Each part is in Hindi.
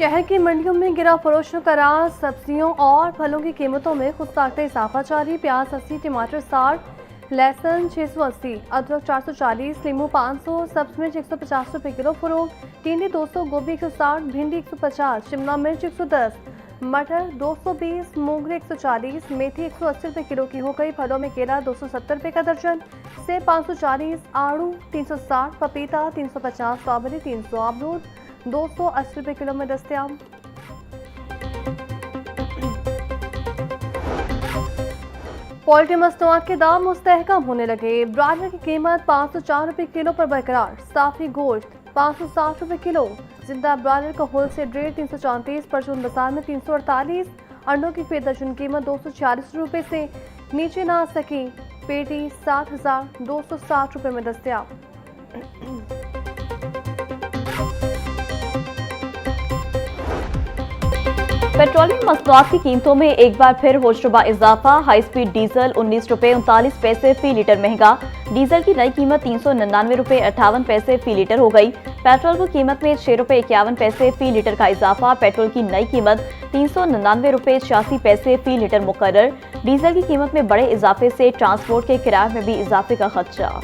शहर की मंडियों में गिरा फरोशों का राज। सब्जियों और फलों की कीमतों में खुद साखते इजाफा जारी। प्याज 80, टमाटर 60, लहसुन 680, अदरक 440, नींबू 500, सब्ज मिर्च 150 रुपये किलो फरोख्त, टिंडी 200, गोभी 160, भिंडी 150, शिमला मिर्च 110, मटर 220, मूंगरे 140, मेथी 180 रुपये किलो की हो गई। फलों में केला 270 रुपये का दर्जन, सेब 540, आड़ू 360, पपीता 350, स्ट्रॉबेरी 300, अमरूद 280 रुपये किलो में दस्तयाब। पोल्ट्री मसनूआत के दाम मुस्तहकम होने लगे। ब्रायलर की कीमत 504 रुपये किलो पर बरकरार। साफी गोश्त 560 रुपये किलो। जिंदा ब्रायलर का होलसेल रेट 334, परचून बाजार में 348। अंडों की फी दर्जन कीमत 246 रुपये से नीचे ना आ सकी। पेटी 60,260 रुपये में दस्तयाब। पेट्रोलियम मसनूआत की कीमतों में एक बार फिर होशरुबा इजाफा। हाई स्पीड डीजल 19 रुपये 39 पैसे फी लीटर महंगा। डीजल की नई कीमत 399 रुपये 58 पैसे फी लीटर हो गई। पेट्रोल की कीमत में 6 रुपये 51 पैसे फी लीटर का इजाफा। पेट्रोल की नई कीमत 399 रुपये 86 पैसे फी लीटर मुकर्रर। डीजल की कीमत में बड़े इजाफे से ट्रांसपोर्ट के किराए में भी इजाफे का खदशा।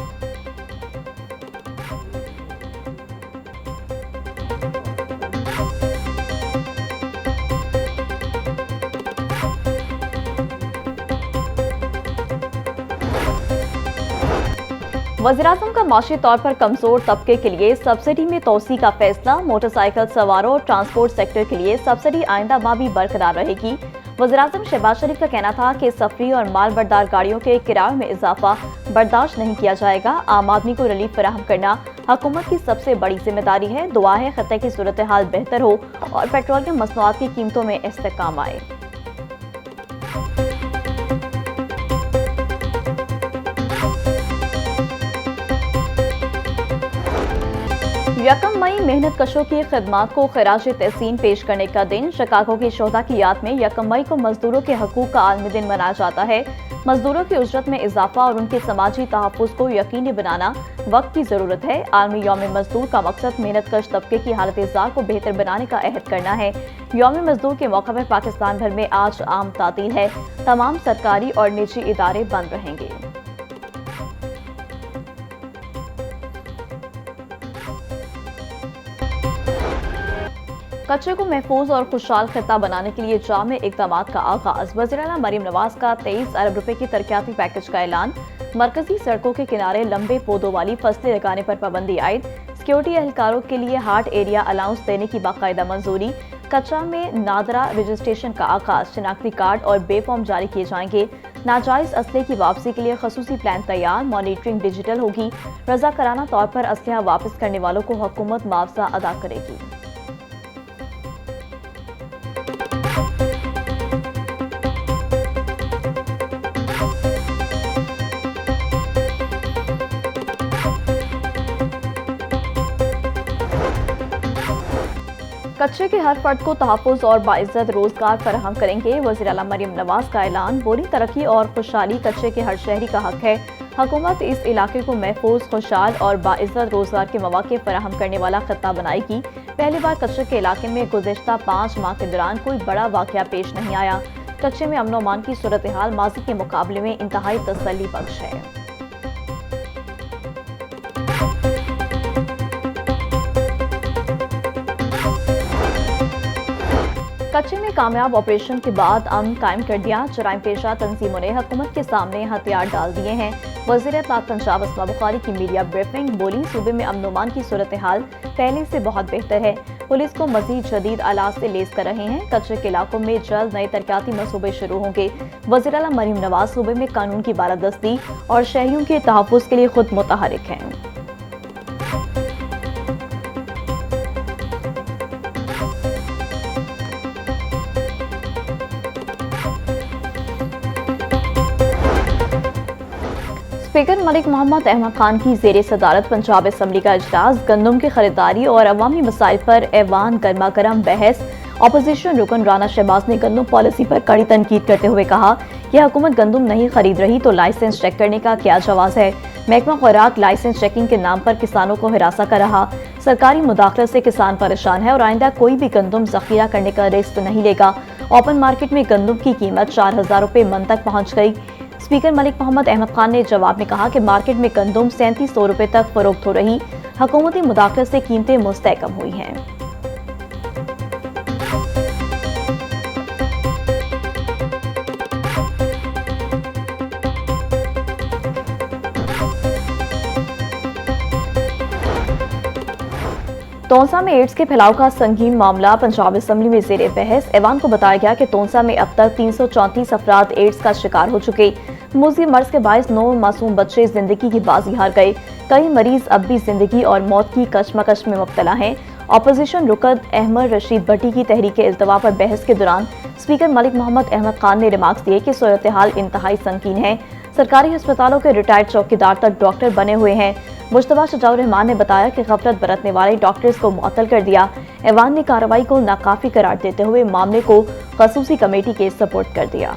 वज़ीर-ए-आज़म का माशी तौर पर कमजोर तबके के लिए सब्सिडी में तोसी का फैसला। मोटरसाइकिल सवारों और ट्रांसपोर्ट सेक्टर के लिए सब्सिडी आइंदा माह भी बरकरार रहेगी। वज़ीर-ए-आज़म शहबाज शरीफ का कहना था कि सफरी और माल बरदार गाड़ियों के किराए में इजाफा बर्दाश्त नहीं किया जाएगा। आम आदमी को रिलीफ फराहम करना हुकूमत की सबसे बड़ी जिम्मेदारी है। दुआ है खत्ते की सूरत हाल बेहतर हो और पेट्रोलियम मसनूआत की कीमतों में इस्तेहकाम आए। यकम मई मेहनत कशों की खिदमात को खराज तहसीन पेश करने का दिन। शिकागो के शोधा की याद में यकम मई को मजदूरों के हकूक का आलमी दिन मनाया जाता है। मजदूरों की उजरत में इजाफा और उनके समाजी तहफ़्फ़ुज़ को यकीनी बनाना वक्त की जरूरत है। आलमी यौम मजदूर का मकसद मेहनत कश तबके की हालत ज़ार को बेहतर बनाने का अहद करना है। यौम मजदूर के मौके पर पाकिस्तान भर में आज आम तातील है। तमाम सरकारी और निजी इदारे बंद रहेंगे। कच्चे को महफूज और खुशहाल खिता बनाने के लिए जामे इक़दाम का आगाज। वज़ीर-ए-आला मरीम नवाज का 23 अरब रुपए की तरक्याती पैकेज का ऐलान। मरकजी सड़कों के किनारे लंबे पौधों वाली फसलें लगाने पर पाबंदी आयद। सिक्योरिटी एहलकारों के लिए हार्ट एरिया अलाउंस देने की बाकायदा मंजूरी। कच्चा में नादरा रजिस्ट्रेशन का आगाज। शिनाख्ती कार्ड और बे फॉर्म जारी किए जाएंगे। नाजायज असले की वापसी के लिए खसूसी प्लान तैयार। मॉनिटरिंग डिजिटल होगी। रजाकाराना तौर पर असलहा वापस करने वालों को हुकूमत मुआवजा अदा करेगी। कच्चे के हर फर्द को तहफ़्फ़ुज़ और बाइज़्ज़त रोजगार फराहम करेंगे। वज़ीर-ए-आला मरीम नवाज का ऐलान। बोरी तरक्की और खुशहाली कच्चे के हर शहरी का हक है। हुकूमत इस इलाके को महफूज, खुशहाल और बाइज़्ज़त रोजगार के मौके फराहम करने वाला खित्ता बनाएगी। पहली बार कच्चे के इलाके में गुज़िश्ता 5 माह के दौरान कोई बड़ा वाक़या पेश नहीं आया। कच्चे में अमन व अमान की सूरत हाल माजी के मुकाबले में इंतहाई तसल्ली बख्श है। कच्चे में कामयाब ऑपरेशन के बाद अमन कायम कर दिया। जराइम पेशा तंजीमों ने हुकूमत के सामने हथियार डाल दिए हैं। वज़ीर इत्तलात पंजाब अस्मा बुखारी की मीडिया ब्रीफिंग। बोली, सूबे में अमन मान की सूरत हाल पहले से बहुत बेहतर है। पुलिस को मजीद जदीद आलात से लेस कर रहे हैं। कच्चे के इलाकों में जल्द नए तरक्याती मनसूबे शुरू होंगे। वज़ीर-ए-आला मरीम नवाज सूबे में कानून की बालादस्ती और शहरियों के तहफ़्फ़ुज़ के लिए खुद मुतहरिक हैं। स्पीकर मलिक मोहम्मद अहमद खान की ज़ेरे सदारत पंजाब असम्बली का इजलास। गंदम की खरीदारी और अवामी मसाइल पर ऐवान गर्मा गर्म बहस। अपोजिशन रुकन राना शहबाज ने गंदम पॉलिसी पर कड़ी तनकीद करते हुए कहा कि हुकूमत गंदम नहीं खरीद रही तो लाइसेंस चेक करने का क्या जवाब है। महकमा खुराक लाइसेंस चेकिंग के नाम पर किसानों को हिरासा कर रहा। सरकारी मुदाखलत से किसान परेशान है और आइंदा कोई भी गंदम जखीरा करने का रिस्क नहीं लेगा। ओपन मार्केट में गंदम की कीमत 4,000 रुपए मन तक पहुंच गई। स्पीकर मलिक मोहम्मद अहमद खान ने जवाब में कहा कि मार्केट में गंदम 3700 रुपए तक फरोख्त हो रही। हुकूमती मुदाखलत से कीमतें मुस्तहकम हुई हैं। तोंसा में एड्स के फैलाव का संगीन मामला पंजाब असेंबली में जेर बहस। ऐवान को बताया गया कि तोंसा में अब तक 334 अफराद एड्स का शिकार हो चुके। मूजी मर्ज के बायस 9 मासूम बच्चे जिंदगी की बाजी हार गए। कई मरीज अब भी जिंदगी और मौत की कशमकश में मुब्तला हैं। अपोजिशन रुकन अहमद रशीद भट्टी की तहरीक इल्तवा पर बहस के दौरान स्पीकर मलिक मोहम्मद अहमद खान ने रिमार्क्स दिए कि सूरत हाल इंतहाई संगीन है। सरकारी अस्पतालों के रिटायर्ड चौकीदार तक डॉक्टर बने हुए हैं। मुश्तबा शजाउर रहमान ने बताया कि गफलत बरतने वाले डॉक्टर्स को मुअत्तल कर दिया। ऐवान ने कार्रवाई को नाकाफी करार देते हुए मामले को खसूसी कमेटी के सपोर्ट कर दिया।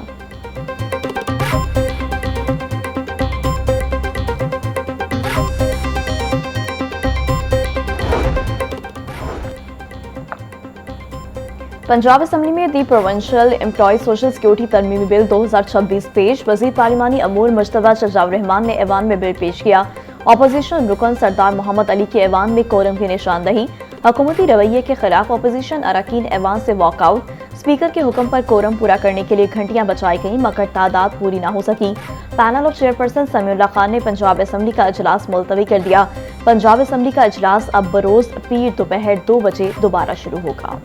पंजाब असेंबली में the provincial employ social security तरमीमी बिल 2026 पेश। वजीर पार्लिमानी अमूर मुश्तबा शजाउर रहमान ने ऐवान में बिल पेश किया। अपोजिशन रुकन सरदार मोहम्मद अली के ऐवान में कोरम की निशानदही। हुकूमती रवैये के खिलाफ अपोजिशन अरकान ऐवान से वॉकआउट। स्पीकर के हुक्म पर कोरम पूरा करने के लिए घंटियां बचाई गई मगर तादाद पूरी न हो सकी। Panel of chairperson Samiullah Khan ने पंजाब असेंबली का इजलास मुलतवी कर दिया। पंजाब असेंबली का इजलास अब बरोज पीर दोपहर 2 बजे दोबारा शुरू होगा।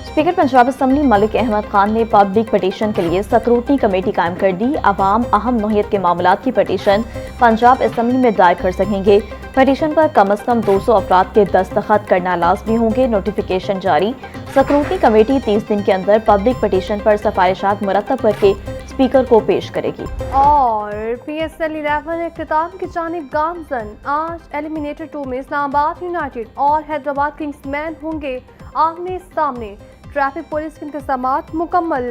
स्पीकर पंजाब असेंबली मलिक अहमद खान ने पब्लिक पटिशन के लिए स्क्रूटनी कमेटी कायम कर दी। अवाम अहम नौयत के मामलात की पटिशन पंजाब असेंबली में दायर कर सकेंगे। पटिशन पर कम अज कम 200 अफराद के दस्तखत करना लाजमी होंगे। नोटिफिकेशन जारी। स्क्रूटनी कमेटी 30 दिन के अंदर पब्लिक पटिशन पर सिफारिशात मुरतब करके स्पीकर को पेश करेगी। और PSL 11 इख्तिताम की जानिब गामजन। आज एलिमिनेटर 2 में इस्लामाबाद यूनाइटेड और हैदराबाद किंग्समैन होंगे आमने सामने। ट्रैफिक पुलिस के इंतजामात मुकम्मल।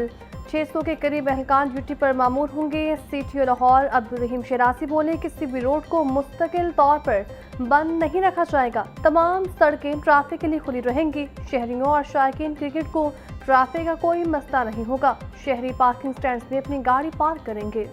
600 के करीब एहलकान ड्यूटी पर मामूर होंगे। CTO लाहौर अब्दुल रहीम शरासी बोले किसी भी रोड को मुस्तकिल तौर पर बंद नहीं रखा जाएगा। तमाम सड़कें ट्रैफिक के लिए खुली रहेंगी। शहरियों और शायकीन क्रिकेट को ट्रैफिक का कोई मसला नहीं होगा। शहरी पार्किंग स्टैंड में अपनी गाड़ी पार्क करेंगे।